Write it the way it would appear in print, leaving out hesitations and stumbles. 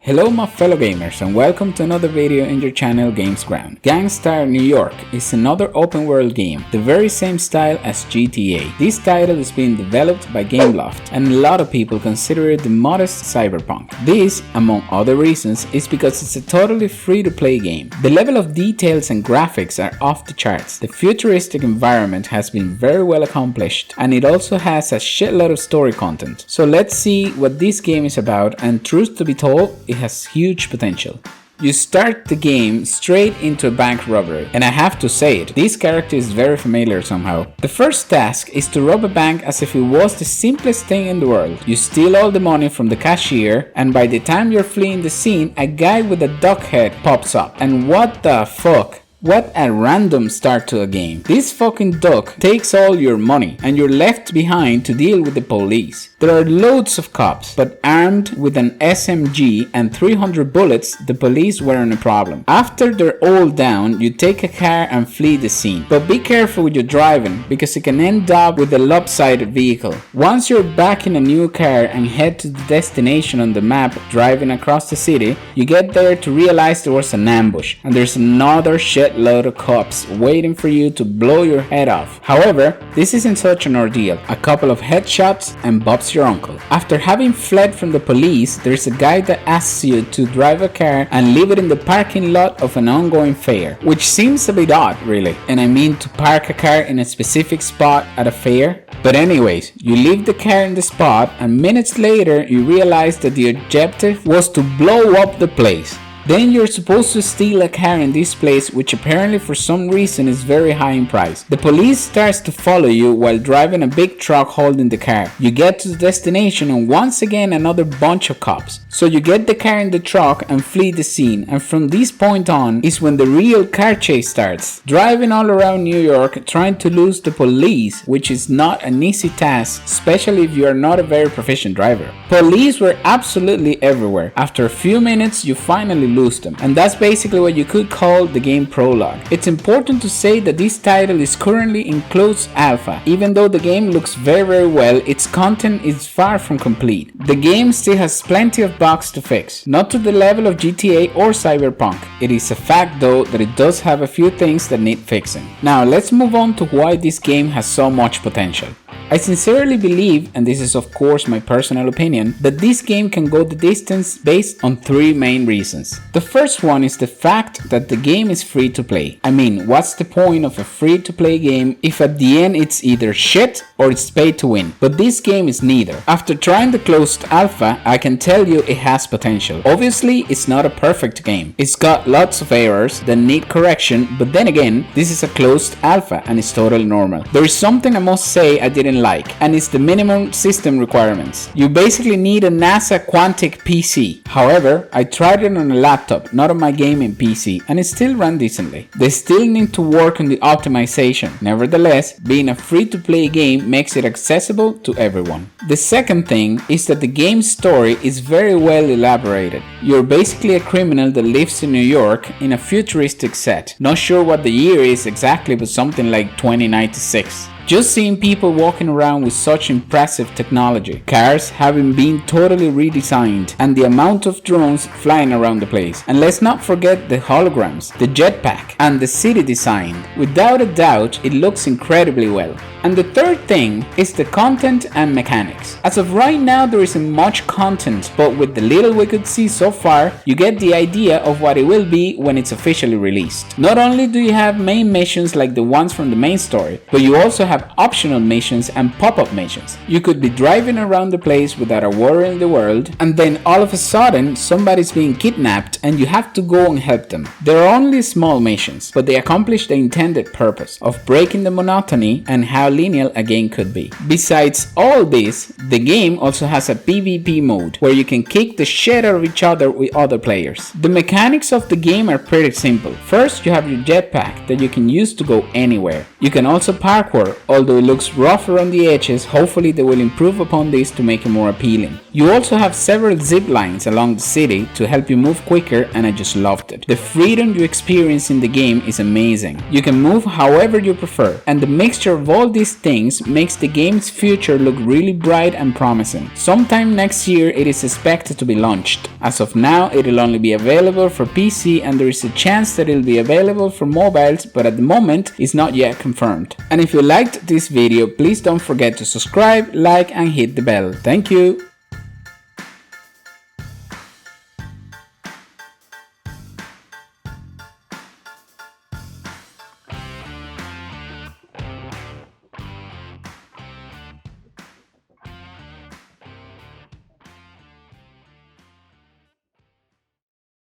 Hello my fellow gamers and welcome to another video in your channel Games Ground. Gangstar New York is another open world game, the very same style as GTA. This title is being developed by Gameloft and a lot of people consider it the modest cyberpunk. This, among other reasons, is because it's a totally free to play game. The level of details and graphics are off the charts. The futuristic environment has been very well accomplished and it also has a shitload of story content. So let's see what this game is about, and truth to be told, it has huge potential. You start the game straight into a bank robbery, and I have to say it, this character is very familiar somehow. The first task is to rob a bank as if it was the simplest thing in the world. You steal all the money from the cashier, and by the time you're fleeing the scene, a guy with a duck head pops up. And what the fuck? What a random start to a game. This fucking duck takes all your money and you're left behind to deal with the police. There are loads of cops, but armed with an SMG and 300 bullets, the police weren't a problem. After they're all down, you take a car and flee the scene. But be careful with your driving because it can end up with a lopsided vehicle. Once you're back in a new car and head to the destination on the map driving across the city, you get there to realize there was an ambush and there's another load of cops waiting for you to blow your head off. However, this isn't such an ordeal. A couple of headshots and Bob's your uncle. After having fled from the police, there's a guy that asks you to drive a car and leave it in the parking lot of an ongoing fair, which seems a bit odd really, and I mean to park a car in a specific spot at a fair. But anyways, you leave the car in the spot and minutes later you realize that the objective was to blow up the place. Then you're supposed to steal a car in this place, which apparently for some reason is very high in price. The police starts to follow you while driving a big truck holding the car. You get to the destination and once again another bunch of cops. So you get the car in the truck and flee the scene, and from this point on is when the real car chase starts. Driving all around New York trying to lose the police, which is not an easy task, especially if you are not a very proficient driver. Police were absolutely everywhere. After a few minutes you finally lose them, and that's basically what you could call the game prologue. It's important to say that this title is currently in closed alpha. Even though the game looks very well, its content is far from complete. The game still has plenty of bugs to fix, not to the level of GTA or Cyberpunk. It is a fact though that it does have a few things that need fixing. Now let's move on to why this game has so much potential. I sincerely believe, and this is of course my personal opinion, that this game can go the distance based on three main reasons. The first one is the fact that the game is free to play. I mean, what's the point of a free to play game if at the end it's either shit or it's pay to win? But this game is neither. After trying the closed alpha, I can tell you it has potential. Obviously, it's not a perfect game. It's got lots of errors that need correction, but then again, this is a closed alpha and it's totally normal. There is something I must say I didn't like, and it's the minimum system requirements. You basically need a NASA Quantic PC. However, I tried it on a laptop, not on my gaming PC, and it still ran decently. They still need to work on the optimization. Nevertheless, being a free-to-play game makes it accessible to everyone. The second thing is that the game's story is very well elaborated. You're basically a criminal that lives in New York in a futuristic set. Not sure what the year is exactly, but something like 2096. Just seeing people walking around with such impressive technology, cars having been totally redesigned, and the amount of drones flying around the place. And let's not forget the holograms, the jetpack, and the city design. Without a doubt, it looks incredibly well. And the third thing is the content and mechanics. As of right now, there isn't much content, but with the little we could see so far, you get the idea of what it will be when it's officially released. Not only do you have main missions like the ones from the main story, but you also have optional missions and pop-up missions. You could be driving around the place without a worry in the world, and then all of a sudden somebody's being kidnapped and you have to go and help them. They're only small missions, but they accomplish the intended purpose of breaking the monotony and how linear a game could be. Besides all this, the game also has a PvP mode where you can kick the shit out of each other with other players. The mechanics of the game are pretty simple. First, you have your jetpack that you can use to go anywhere. You can also parkour, although it looks rough around the edges. Hopefully they will improve upon this to make it more appealing. You also have several zip lines along the city to help you move quicker, and I just loved it. The freedom you experience in the game is amazing. You can move however you prefer, and the mixture of all these things makes the game's future look really bright and promising. Sometime next year it is expected to be launched. As of now, it will only be available for PC, and there is a chance that it will be available for mobiles, but at the moment it's not yet confirmed. And if you liked this video, please don't forget to subscribe, like and hit the bell. Thank you!